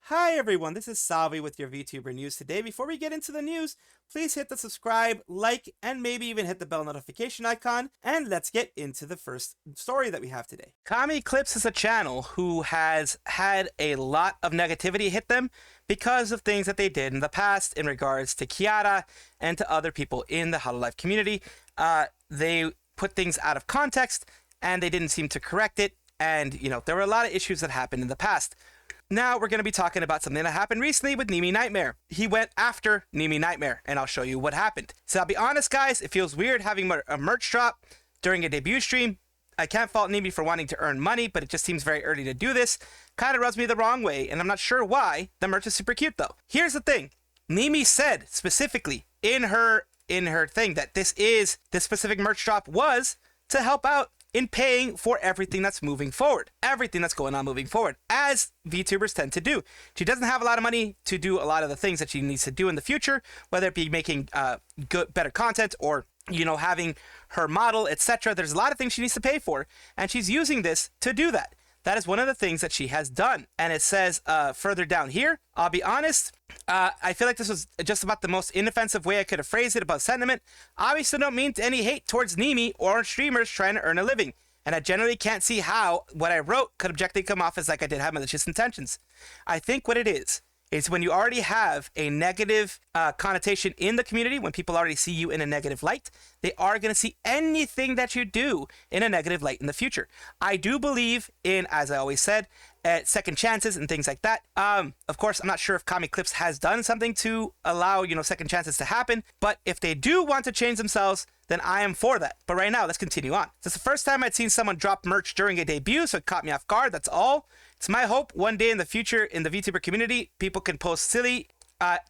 Hi everyone, this is Salvi with your VTuber news today. Before we get into the news, please hit the subscribe, like, and maybe even hit the bell notification icon, and let's get into the first story that we have today. Kami Clips is a channel who has had a lot of negativity hit them because of things that they did in the past in regards to Kiara and to other people in the Hololive community. They put things out of context and they didn't seem to correct it, and there were a lot of issues that happened in the past. Now we're going to be talking about something that happened recently with Nimi Nightmare. He went after Nimi Nightmare, and I'll show you what happened. So I'll be honest, guys, it feels weird having a merch drop during a debut stream. I can't fault Nimi for wanting to earn money, but it just seems very early to do this. Kind of rubs me the wrong way, and I'm not sure why. The merch is super cute, though. Here's the thing. Nimi said specifically in her thing that this specific merch drop was to help out in paying for everything that's moving forward, everything that's going on moving forward, as VTubers tend to do. She doesn't have a lot of money to do a lot of the things that she needs to do in the future, whether it be making better content or having her model, etc. There's a lot of things she needs to pay for, and she's using this to do that. That is one of the things that she has done. And it says further down here, I'll be honest, I feel like this was just about the most inoffensive way I could have phrased it about sentiment. Obviously don't mean any hate towards Nimi or streamers trying to earn a living. And I generally can't see how what I wrote could objectively come off as like I did have malicious intentions. I think what it is when you already have a negative connotation in the community, when people already see you in a negative light, they are going to see anything that you do in a negative light in the future. I do believe in, as I always said, second chances and things like that. Of course, I'm not sure if Kami Clips has done something to allow, second chances to happen, but if they do want to change themselves, then I am for that. But right now, let's continue on. It's the first time I'd seen someone drop merch during a debut, so it caught me off guard, that's all. It's my hope one day in the future in the VTuber community, people can post silly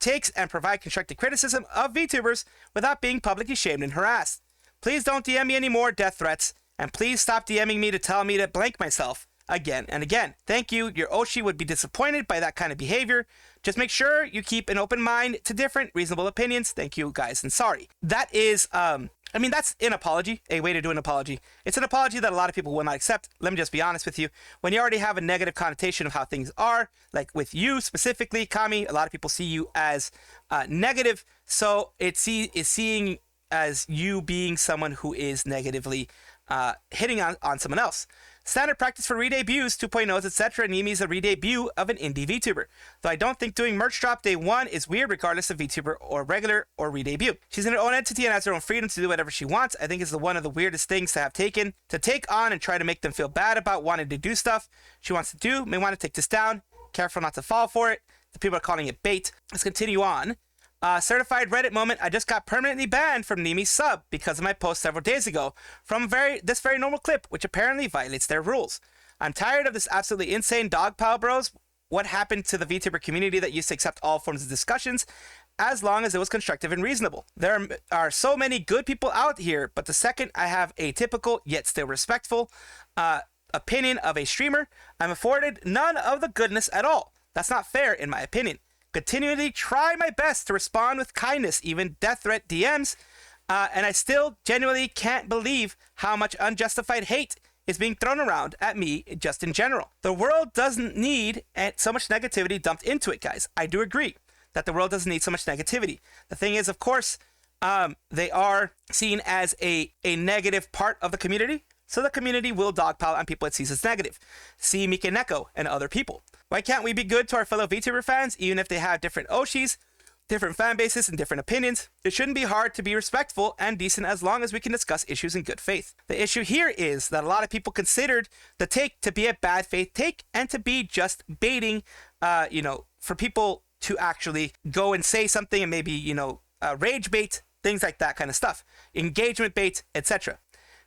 takes and provide constructive criticism of VTubers without being publicly shamed and harassed. Please don't DM me any more death threats, and please stop DMing me to tell me to blank myself again and again. Thank you. Your Oshi would be disappointed by that kind of behavior. Just make sure you keep an open mind to different reasonable opinions. Thank you, guys, and sorry. That is, that's an apology, a way to do an apology. It's an apology that a lot of people will not accept. Let me just be honest with you. When you already have a negative connotation of how things are, like with you specifically, Kami, a lot of people see you as negative. So it's seeing as you being someone who is negatively hitting on someone else. Standard practice for re-debuts, 2.0s, etc. Nimi is a re-debut of an indie VTuber. Though I don't think doing merch drop day one is weird regardless of VTuber or regular or re-debut. She's in her own entity and has her own freedom to do whatever she wants. I think it's one of the weirdest things to take on and try to make them feel bad about wanting to do stuff she wants to do. May want to take this down. Careful not to fall for it. The people are calling it bait. Let's continue on. Certified Reddit moment. I just got permanently banned from Nimi's sub because of my post several days ago from this very normal clip, which apparently violates their rules. I'm tired of this absolutely insane dog pile bros. What happened to the VTuber community that used to accept all forms of discussions as long as it was constructive and reasonable? There are so many good people out here, but the second I have a typical yet still respectful opinion of a streamer, I'm afforded none of the goodness at all. That's not fair in my opinion. Continually try my best to respond with kindness, even death threat DMs, and I still genuinely can't believe how much unjustified hate is being thrown around at me just in general. The world doesn't need so much negativity dumped into it, guys. I do agree that the world doesn't need so much negativity. The thing is, of course, they are seen as a negative part of the community, so the community will dogpile on people it sees as negative. See Mika Neko and other people. Why can't we be good to our fellow VTuber fans, even if they have different Oshis, different fan bases, and different opinions? It shouldn't be hard to be respectful and decent as long as we can discuss issues in good faith. The issue here is that a lot of people considered the take to be a bad faith take and to be just baiting, for people to actually go and say something and maybe, rage bait, things like that kind of stuff. Engagement bait, etc.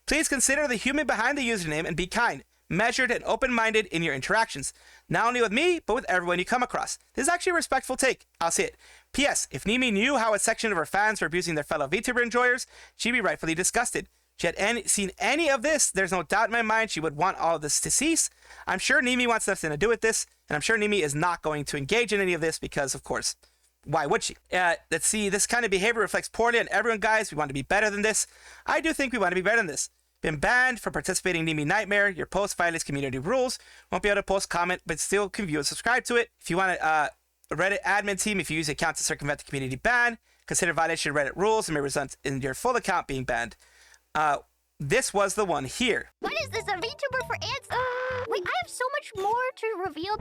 Please consider the human behind the username and be kind, measured, and open-minded in your interactions. Not only with me, but with everyone you come across. This is actually a respectful take. I'll say it. P.S. If Nimi knew how a section of her fans were abusing their fellow VTuber enjoyers, she'd be rightfully disgusted. If she had seen any of this, there's no doubt in my mind she would want all of this to cease. I'm sure Nimi wants nothing to do with this, and I'm sure Nimi is not going to engage in any of this because, of course, why would she? Let's see, this kind of behavior reflects poorly on everyone, guys. We want to be better than this. I do think we want to be better than this. Been banned for participating in Nimi Nightmare. Your post violates community rules. Won't be able to post, comment, but still can view and subscribe to it. If you want a Reddit admin team, if you use an account to circumvent the community ban, consider violation of Reddit rules and may result in your full account being banned. This was the one here. What is this, a VTuber for ants? Wait, I have so much more to reveal.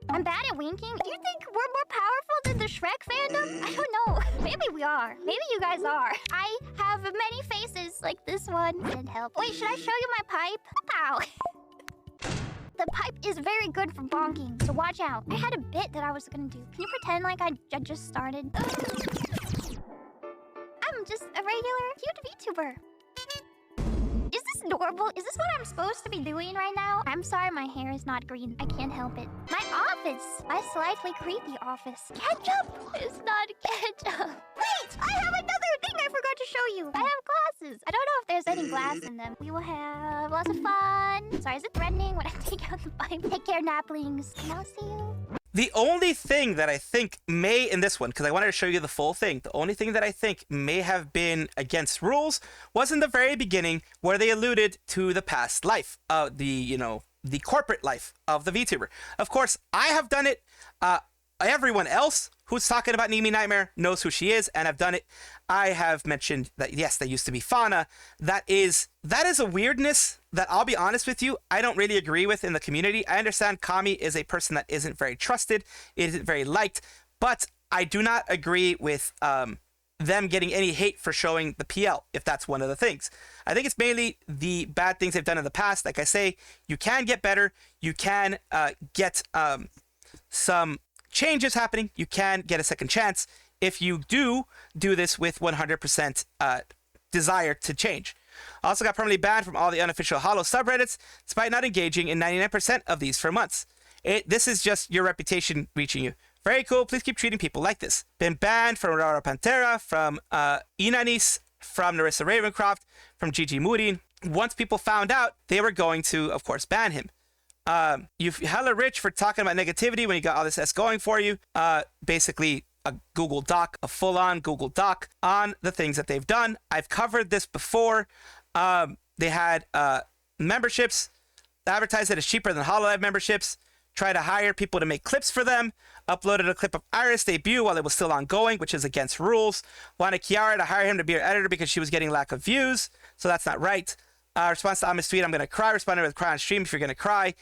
I'm bad at winking. Do you think we're more powerful than the Shrek fandom? I don't know. Maybe we are. Maybe you guys are. I have many faces like this one. Didn't help. Wait, should I show you my pipe? Ow. The pipe is very good for bonking, so watch out. I had a bit that I was gonna do. Can you pretend like I just started? I'm just a regular cute VTuber. Is this normal? Is this what I'm supposed to be doing right now? I'm sorry my hair is not green. I can't help it. My office. My slightly creepy office. Ketchup! It's not ketchup. Wait! I have another thing I forgot to show you. I have glasses. I don't know if there's any glass in them. We will have lots of fun. Sorry, is it threatening when I take out the pipe? Take care, naplings. And I'll see you. The only thing that I think may, in this one, because I wanted to show you the full thing, the only thing that I think may have been against rules was in the very beginning where they alluded to the past life, the corporate life of the VTuber. Of course, I have done it. Everyone else who's talking about Nimi Nightmare knows who she is, and I've done it. I have mentioned that, yes, they used to be fauna. That is a weirdness that, I'll be honest with you, I don't really agree with in the community. I understand Kami is a person that isn't very trusted, isn't very liked, but I do not agree with them getting any hate for showing the PL, if that's one of the things. I think it's mainly the bad things they've done in the past. Like I say, you can get better. You can get some changes happening. You can get a second chance if you do this with 100% desire to change. Also got permanently banned from all the unofficial Holo subreddits, despite not engaging in 99% of these for months. This is just your reputation reaching you. Very cool. Please keep treating people like this. Been banned from Aurora Pantera, from Inanis, from Narissa Ravencroft, from Gigi Moody. Once people found out, they were going to, of course, ban him. You've hella rich for talking about negativity when you got all this S going for you. Basically, a Google Doc, a full-on Google Doc on the things that they've done. I've covered this before. They had memberships advertised it as cheaper than Hololive memberships. Try to hire people to make clips for them. Uploaded a clip of Iris' debut while it was still ongoing, which is against rules. Wanted Kiara to hire him to be her editor because she was getting lack of views, so that's not right. Response to Ami's tweet, I'm going to cry. Responded with cry on stream if you're going to cry.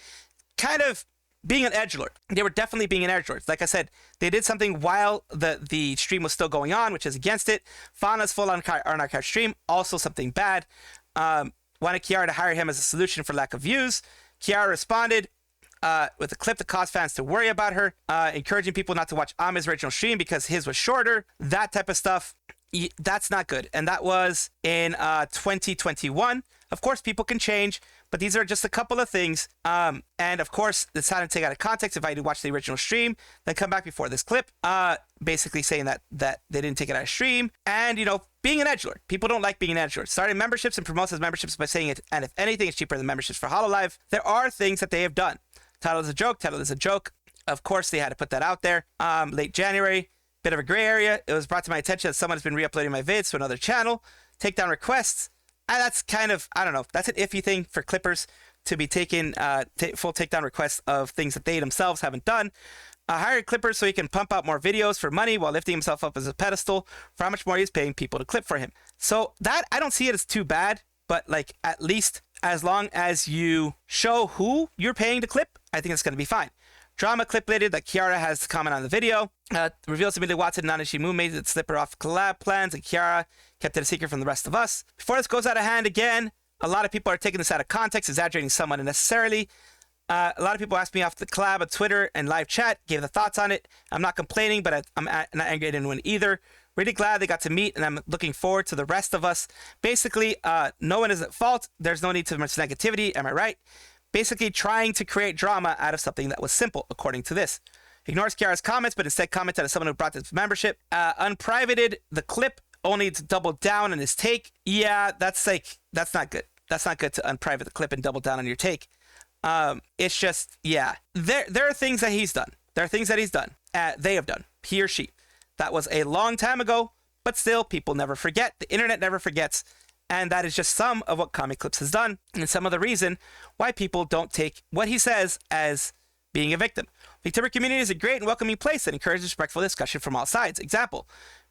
Kind of being an edgelord. They were definitely being an edgelord. Like I said, they did something while the stream was still going on, which is against it. Fauna's full on archive stream, also something bad. Wanted Kiara to hire him as a solution for lack of views. Kiara responded with a clip that caused fans to worry about her, encouraging people not to watch Ami's original stream because his was shorter. That type of stuff, that's not good. And that was in 2021. Of course, people can change, but these are just a couple of things. And of course, it's time to take out of context. If I did watch the original stream, then come back before this clip, basically saying that they didn't take it out of stream. And, being an edgelord. People don't like being an edgelord. Starting memberships and promotes as memberships by saying it, and if anything, it's cheaper than memberships for Hololive. There are things that they have done. Title is a joke. Title is a joke. Of course, they had to put that out there. Late January, bit of a gray area. It was brought to my attention that someone has been re-uploading my vids to another channel. Takedown requests. And that's kind of, I don't know, that's an iffy thing for clippers to be taking full takedown requests of things that they themselves haven't done. Hired clippers so he can pump out more videos for money while lifting himself up as a pedestal for how much more he's paying people to clip for him. So that, I don't see it as too bad, but like at least as long as you show who you're paying to clip, I think it's going to be fine. Drama clip later that Kiara has to comment on the video. Reveals to Millie Watson and Nanashi Moon made it slip her off collab plans, and Kiara kept it a secret from the rest of us. Before this goes out of hand again, a lot of people are taking this out of context, exaggerating somewhat unnecessarily. A lot of people asked me off the collab on Twitter and live chat, gave the thoughts on it. I'm not complaining, but I'm not angry at anyone either. Really glad they got to meet, and I'm looking forward to the rest of us. Basically, no one is at fault. There's no need to much negativity. Am I right? Basically trying to create drama out of something that was simple, according to this. Ignores Kiara's comments, but instead commented as someone who brought this membership. Unprivated the clip, only to double down on his take. Yeah, that's not good. That's not good to unprivate the clip and double down on your take. It's just, yeah. There are things that he's done. There are things that he's done. They have done. He or she. That was a long time ago, but still, people never forget. The internet never forgets. And that is just some of what Comic Clips has done, and some of the reason why people don't take what he says as being a victim. Vtuber community is a great and welcoming place that encourages respectful discussion from all sides. Example,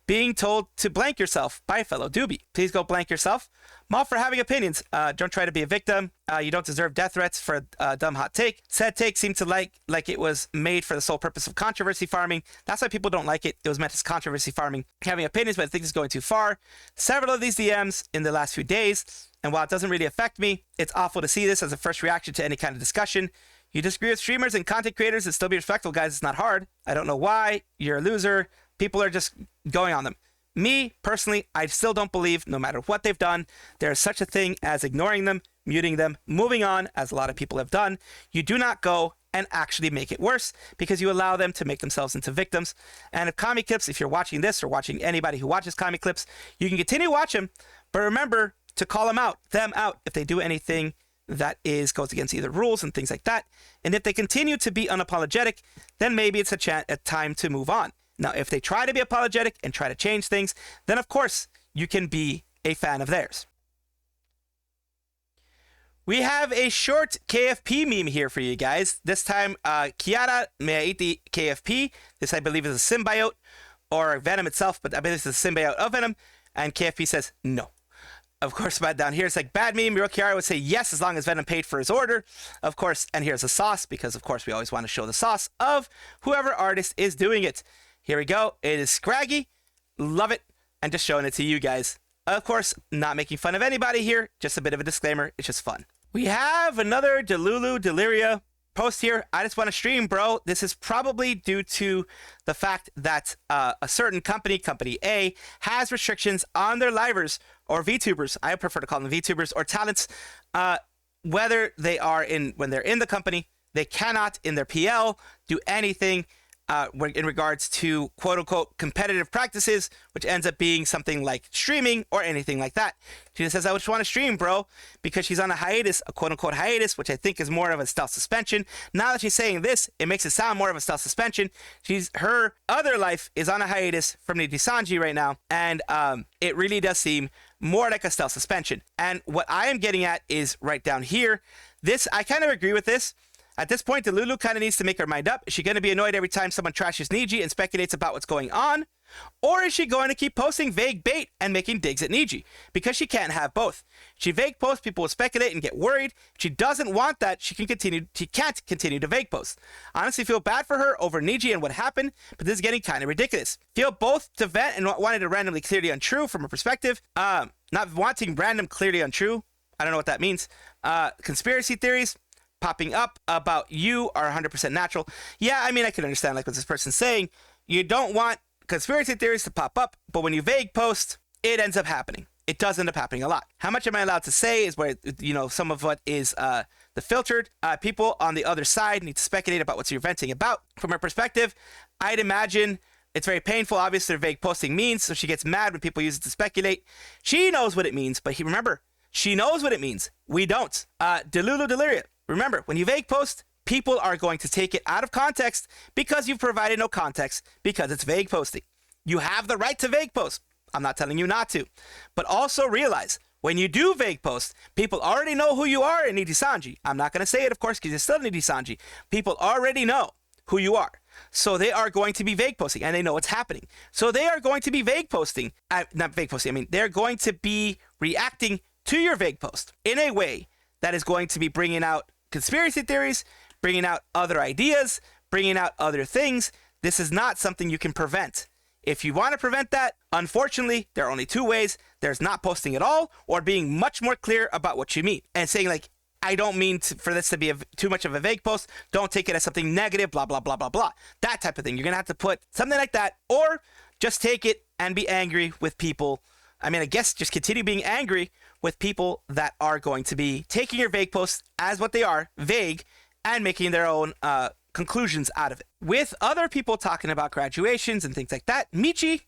being told to blank yourself by a fellow doobie. Please go blank yourself. I'm all for having opinions. Don't try to be a victim. You don't deserve death threats for a dumb hot take. Said take seemed to like it was made for the sole purpose of controversy farming. That's why people don't like it. It was meant as controversy farming. Having opinions, but I think it's going too far. Several of these DMs in the last few days, and while it doesn't really affect me, it's awful to see this as a first reaction to any kind of discussion. You disagree with streamers and content creators and still be respectful, guys. It's not hard. I don't know why. You're a loser. People are just going on them. Me, personally, I still don't believe, no matter what they've done, there is such a thing as ignoring them, muting them, moving on, as a lot of people have done. You do not go and actually make it worse because you allow them to make themselves into victims. And if Comic Clips, if you're watching this or watching anybody who watches Comic Clips, you can continue to watch them, but remember to call them out, if they do anything that goes against either rules and things like that. And if they continue to be unapologetic, then maybe it's a time to move on. Now, if they try to be apologetic and try to change things, then of course you can be a fan of theirs. We have a short KFP meme here for you guys. This time, Kiara, may I eat the KFP? This, I believe, is a symbiote or Venom itself, but I believe it's a symbiote of Venom. And KFP says no. Of course, but down here it's like bad meme. Kiara would say yes as long as Venom paid for his order. Of course, and here's the sauce because of course we always want to show the sauce of whoever artist is doing it. Here we go. It is Scraggy. Love it. And just showing it to you guys. Of course, not making fun of anybody here. Just a bit of a disclaimer. It's just fun. We have another Delulu Deliria post here. I just want to stream, bro. This is probably due to the fact that a certain company A, has restrictions on their livers or VTubers. I prefer to call them VTubers or talents. Whether they are when they're in the company, they cannot in their PL do anything in regards to quote-unquote competitive practices, which ends up being something like streaming or anything like that. She just says, I just want to stream, bro, because she's on a hiatus, a quote-unquote hiatus, which I think is more of a stealth suspension. Now that she's saying this, it makes it sound more of a stealth suspension. Her other life is on a hiatus from Nijisanji right now, and it really does seem more like a stealth suspension. And what I am getting at is right down here. I kind of agree with this. At this point, Delulu kind of needs to make her mind up. Is she going to be annoyed every time someone trashes Niji and speculates about what's going on? Or is she going to keep posting vague bait and making digs at Niji? Because she can't have both. She vague posts, people will speculate and get worried. If she doesn't want that, she can't continue to vague post. Honestly, feel bad for her over Niji and what happened, but this is getting kind of ridiculous. Feel both to vent and wanting to randomly clearly untrue from a perspective. Not wanting random clearly untrue. I don't know what that means. Conspiracy theories popping up about you are 100% natural. Yeah, I mean, I can understand like what this person's saying. You don't want conspiracy theories to pop up, but when you vague post, it ends up happening. It does end up happening a lot. How much am I allowed to say is where, some of what is the filtered. People on the other side need to speculate about what you're venting about. From her perspective, I'd imagine it's very painful. Obviously, vague posting means, so she gets mad when people use it to speculate. She knows what it means, but remember, she knows what it means. We don't. Delulu Deliria. Remember, when you vague post, people are going to take it out of context because you've provided no context because it's vague posting. You have the right to vague post. I'm not telling you not to. But also realize, when you do vague post, people already know who you are in Nijisanji. I'm not going to say it, of course, because you're still in Nijisanji. People already know who you are. So they are going to be vague posting, and they know what's happening. So they are going to be vague posting. Not vague posting, I mean, they're going to be reacting to your vague post in a way that is going to be bringing out conspiracy theories, bringing out other ideas, bringing out other things. This is not something you can prevent. If you want to prevent that, unfortunately, there are only two ways. There's not posting at all or being much more clear about what you mean and saying like, I don't mean for this to be too much of a vague post. Don't take it as something negative, blah, blah, blah, blah, blah. That type of thing. You're going to have to put something like that, or just take it and be angry with people. I mean, I guess just continue being angry with people that are going to be taking your vague posts as what they are, vague, and making their own conclusions out of it. With other people talking about graduations and things like that, Michi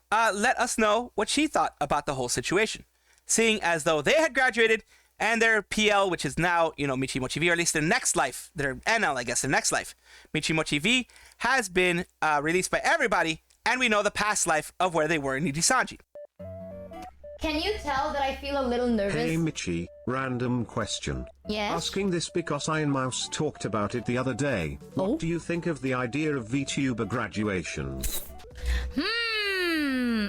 let us know what she thought about the whole situation. Seeing as though they had graduated and their PL, which is now, michimochievee, or at least their next life, their NL, I guess, their next life, michimochievee, has been released by everybody, and we know the past life of where they were in Nijisanji. Can you tell that I feel a little nervous? Hey Michi, random question. Yes? Asking this because I and Mouse talked about it the other day. Oh? What do you think of the idea of VTuber graduations?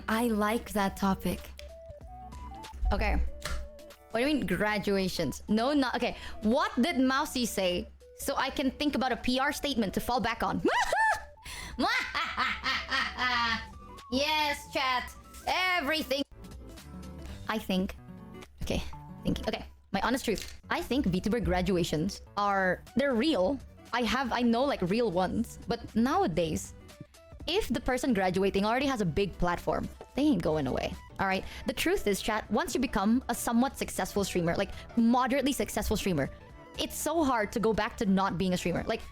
I like that topic. Okay. What do you mean graduations? No, not okay. What did Mousy say so I can think about a PR statement to fall back on? Yes, chat. Everything. I think. Okay. Thinking. Okay. My honest truth. I think VTuber graduations they're real. I know like real ones. But nowadays, if the person graduating already has a big platform, they ain't going away. All right. The truth is, chat, once you become a somewhat successful streamer, like moderately successful streamer, it's so hard to go back to not being a streamer. Like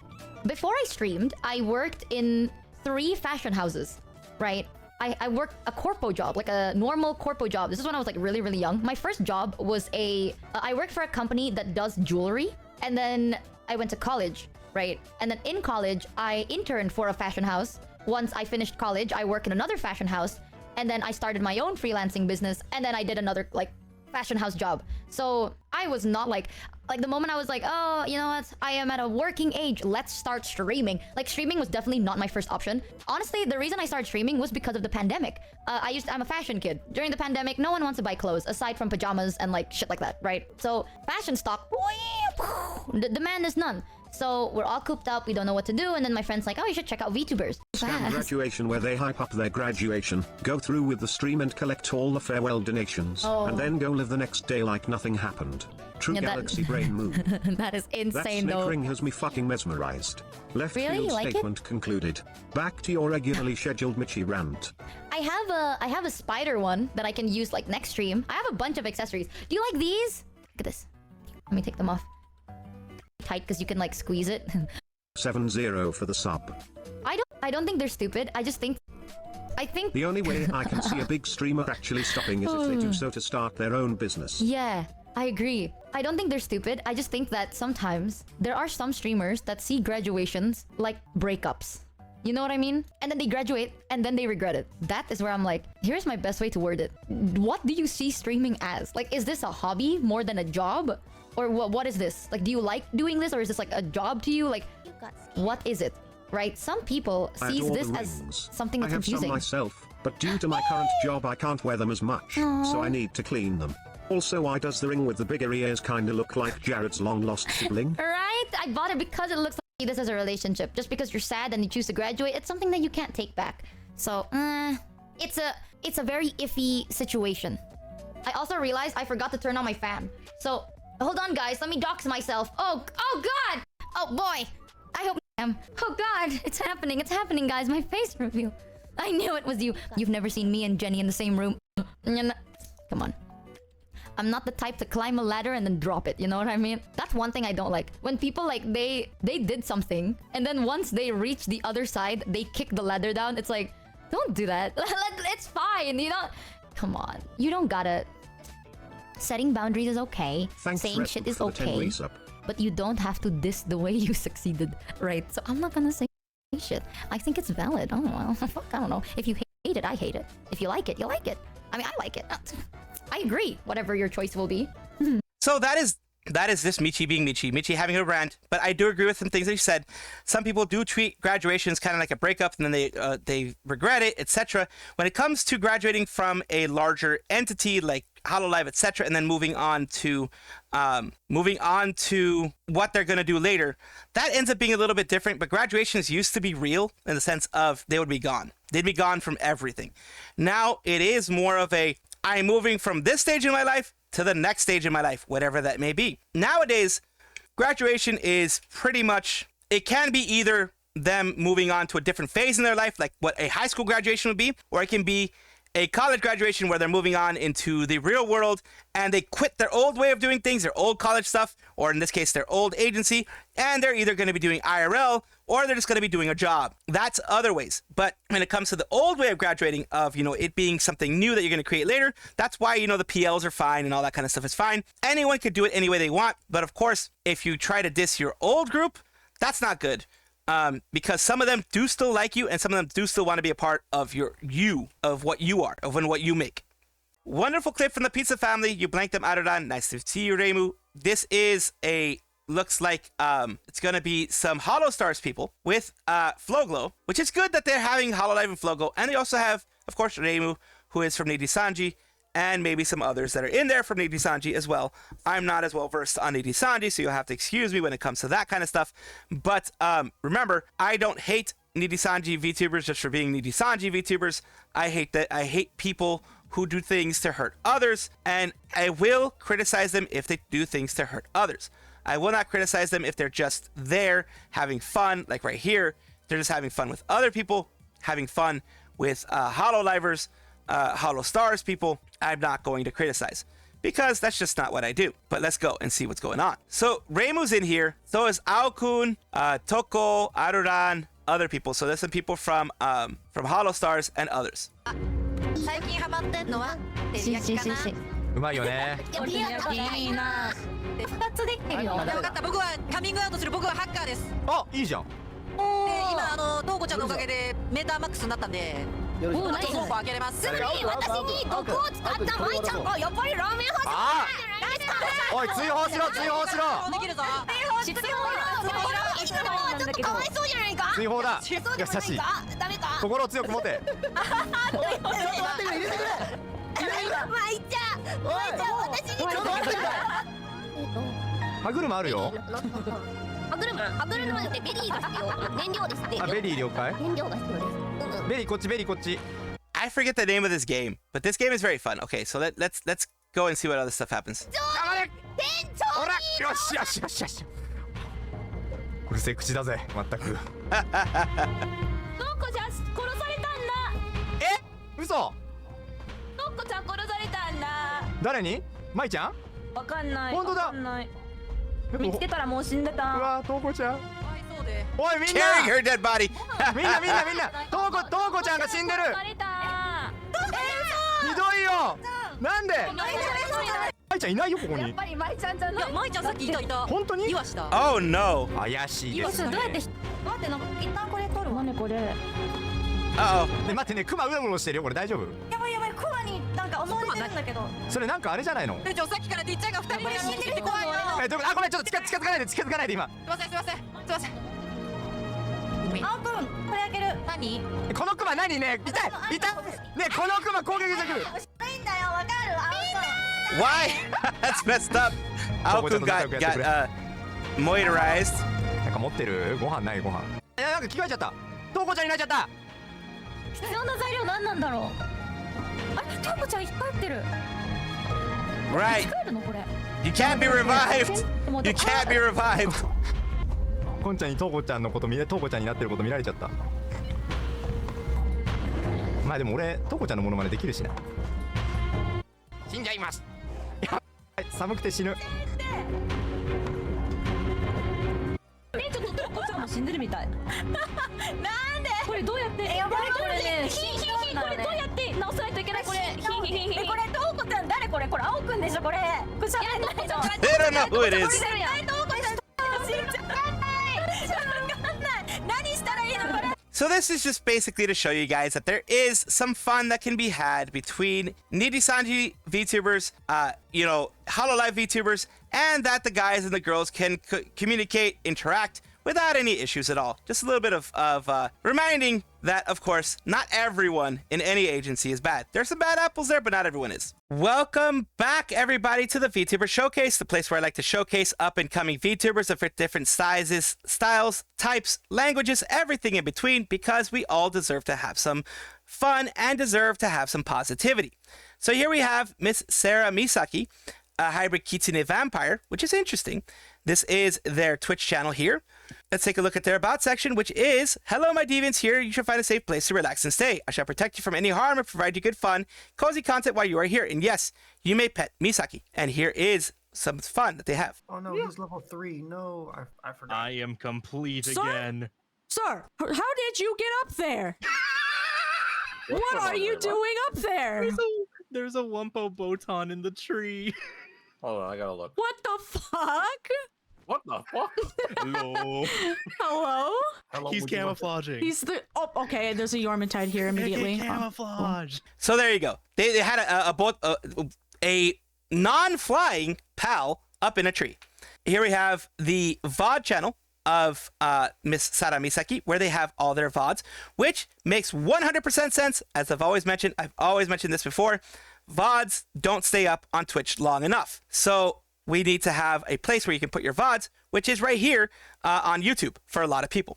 before I streamed, I worked in 3 fashion houses, right? I worked a corpo job, like a normal corpo job. This is when I was like really, really young. My first job was I worked for a company that does jewelry. And then I went to college, right? And then in college, I interned for a fashion house. Once I finished college, I worked in another fashion house. And then I started my own freelancing business. And then I did another like fashion house job. So I was not like the moment I was like, oh, you know what? I am at a working age. Let's start streaming. Like streaming was definitely not my first option. Honestly, the reason I started streaming was because of the pandemic. I'm a fashion kid. During the pandemic, no one wants to buy clothes aside from pajamas and like shit like that, right? So fashion stock, the demand is none. So we're all cooped up, we don't know what to do, and then my friend's like, oh, you should check out VTubers. Scam graduation where they hype up their graduation, go through with the stream and collect all the farewell donations, and then go live the next day like nothing happened. True galaxy brain move. That is insane, that snake though. ring has me fucking mesmerized. Left Really? field You like statement concluded. Back to your regularly scheduled Michi rant. I have a spider one that I can use like next stream. I have a bunch of accessories. Do you like these? Look at this. Let me take them off. Tight because you can like squeeze it. 7-0 for the sub. I don't think they're stupid. I think The only way I can see a big streamer actually stopping is if they do so to start their own business. yeah, I agree. I don't think they're stupid. I just think that sometimes there are some streamers that see graduations like breakups. You know what I mean? And then they graduate and then they regret it. That is where I'm like, here's my best way to word it. What do you see streaming as? Like, is this a hobby more than a job? Or what is this? Like, do you like doing this? Or is this like a job to you? Like, what is it? Right? Some people sees this as something that's confusing. I have some myself, but due to my current job I can't wear them as much, so I need to clean them. Also, why does the ring with the bigger ears kinda look like Jared's long-lost sibling? Right? I bought it because it looks like this as a relationship. Just because you're sad and you choose to graduate, it's something that you can't take back. So, it's a very iffy situation. I also realized I forgot to turn on my fan. So, hold on guys, let me dox myself. Oh god! Oh boy! I hope I am. Oh god, it's happening guys, my face reveal. I knew it was you. You've never seen me and Jenny in the same room. Come on. I'm not the type to climb a ladder and then drop it, you know what I mean? That's one thing I don't like. When people like, they did something, and then once they reach the other side, they kick the ladder down. It's like, don't do that. It's fine, you know? Come on. You don't gotta... Setting boundaries is okay. Thanks, saying Red, shit is for the 10 okay. resub. But you don't have to diss the way you succeeded, right? So I'm not gonna say shit. I think it's valid. Oh, well, I don't know. If you hate it, I hate it. If you like it, you like it. I mean, I like it. I agree, whatever your choice will be. So that is this Michi being Michi. Michi having a rant, but I do agree with some things that you said. Some people do treat graduations kind of like a breakup, and then they regret it, etc. When it comes to graduating from a larger entity like Hololive, etc., and then moving on to what they're gonna do later, that ends up being a little bit different. But graduations used to be real in the sense of they would be gone. They'd be gone from everything. Now it is more of a I'm moving from this stage in my life to the next stage in my life, whatever that may be. Nowadays, graduation is pretty much, it can be either them moving on to a different phase in their life, like what a high school graduation would be, or it can be a college graduation where they're moving on into the real world and they quit their old way of doing things, their old college stuff, or in this case, their old agency, and they're either going to be doing IRL or they're just going to be doing a job. That's other ways. But when it comes to the old way of graduating, of, it being something new that you're going to create later, that's why, the PLs are fine and all that kind of stuff is fine. Anyone could do it any way they want. But of course, if you try to diss your old group, that's not good. Because some of them do still like you and some of them do still want to be a part of of what you are, of what you make. Wonderful clip from the pizza family. You blanked them, Aruran. Nice to see you, Reimu. This is looks like it's gonna be some Holostars people with Flowglow, which is good that they're having Hololive and Flowglow. And they also have, of course, Reimu, who is from Nijisanji, and maybe some others that are in there from Nijisanji as well. I'm not as well versed on Nijisanji, so you'll have to excuse me when it comes to that kind of stuff. But remember, I don't hate Nijisanji VTubers just for being Nijisanji VTubers. I hate people who do things to hurt others, and I will criticize them if they do things to hurt others. I will not criticize them if they're just there having fun, like right here. They're just having fun with other people, having fun with Hololivers, Holostars people. I'm not going to criticize because that's just not what I do. But let's go and see what's going on. So Reimu's in here. So is Aokun, Toko, Aruran, other people. So there's some people from Holostars and others. 最近ハマってんのは照り焼きかな。うまいよね。いいな。2つできてるよ。分かった。僕はカミングアウトする。僕はハッカーです。あ、いいじゃん。で、今トウコちゃんのおかげでメーターマックスになったんで。おお、ナイス。倉庫開けれます。すぐに私に毒を使ったマイちゃんがやっぱりラーメン欲しい。ああ。おい、追放しろ、追放しろ。できるぞ。追放ちょっとかわいそうじゃないか。追放だ。優しい。ダメか。心を強く持て。歯車あるよ。歯車ってベリーが必要。燃料ですって。あ、ベリー了解。燃料が必要です。ベリーこっち、ベリーこっち。I forget the name of this game, but this game is very fun. Okay, so let's go and see what other stuff happens. ほら、よしよしよしよし。うるせえ口だぜ、まったく。どこじゃ殺されたんだ。え、嘘。どこちゃん殺されたんだ。誰に？舞ちゃん？わかんない。本当だ。見つけたらもう死んでた。うわ、トウコちゃん。おいみんな。Carrying her dead body. みんな。トウコちゃんが死んでる。ひどいよ。なんで？舞ちゃんいないよここに。やっぱり舞ちゃんじゃない。いや舞ちゃんさっきいた。本当に？岩下。Oh no. 怪しいですね。どうやって待ってなんか一旦これ取るわねこれ。Uh oh. ね待ってね、クマうろうろしてるよこれ大丈夫？やばいクマになんか思われてるんだけど。それなんかあれじゃないの？さっきからてっちゃんが2人で死んでるって怖いよ。あ、ごめんちょっと近づかないで今。すいません。あーくんこれ開ける。何？このクマ何ね？痛いね、このクマ攻撃してくる。ないんだよわかる。あーくん。Why? That's messed up. Aokun got moisturized. なんか持ってる？ご飯ないご飯。なんか着替えちゃった。トウコちゃんになっちゃった。必要な材料何なんだろう。あ、トウコちゃんいっぱい入ってる。Right. 使えるのこれ。You can't be revived. You can't be revived. コンちゃんにトウコちゃんのことトウコちゃんになってること見られちゃった。まあでも俺トウコちゃんのモノマネできるしな。死んじゃいます。寒くて死ぬ。ちょっとトウコちゃんも死んでるみたい。なんで？これどうやって？やばいこれね。これどうやって直さないといけないこれ。これトウコちゃん誰これ？これ青くんでしょこれ。これしゃべんないじゃん。They don't know who it is. 何したらいいのこれ。 So this is just basically to show you guys that there is some fun that can be had between Nijisanji VTubers, Hololive VTubers, and that the guys and the girls can communicate, interact without any issues at all. Just a little bit of reminding that, of course, not everyone in any agency is bad. There's some bad apples there, but not everyone is. Welcome back, everybody, to the VTuber Showcase, the place where I like to showcase up-and-coming VTubers of different sizes, styles, types, languages, everything in between, because we all deserve to have some fun and deserve to have some positivity. So here we have MsSaraMisaki, a hybrid kitsune vampire, which is interesting. This is their Twitch channel here. Let's take a look at their about section, which is, hello, my deviants. Here you should find a safe place to relax and stay. I shall protect you from any harm and provide you good fun, cozy content while you are here. And yes, you may pet Misaki. And here is some fun that they have. Oh no, he's level 3. No, I forgot. I am complete again. Sir, how did you get up there? What are you doing up there? There's a Wumpo Botan in the tree. Hold on, I gotta look. What the fuck? What the fuck? Hello. Hello? Hello, He's would you like to- camouflaging. He's the. Oh, okay. There's a Yormantide here immediately. Camouflage. So there you go. They had a non-flying pal up in a tree. Here we have the VOD channel of MsSaraMisaki, where they have all their VODs, which makes 100% sense. As I've always mentioned this before, VODs don't stay up on Twitch long enough. So we need to have a place where you can put your VODs, which is right here on YouTube for a lot of people.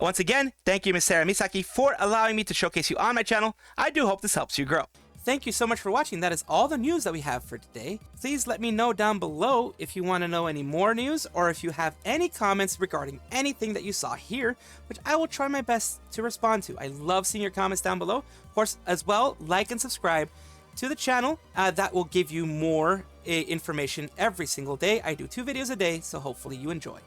Once again, thank you, MsSaraMisaki, for allowing me to showcase you on my channel. I do hope this helps you grow. Thank you so much for watching. That is all the news that we have for today. Please let me know down below if you want to know any more news or if you have any comments regarding anything that you saw here, which I will try my best to respond to. I love seeing your comments down below. Of course, as well, like and subscribe to the channel. That will give you more information every single day. I do 2 videos a day, so hopefully you enjoy.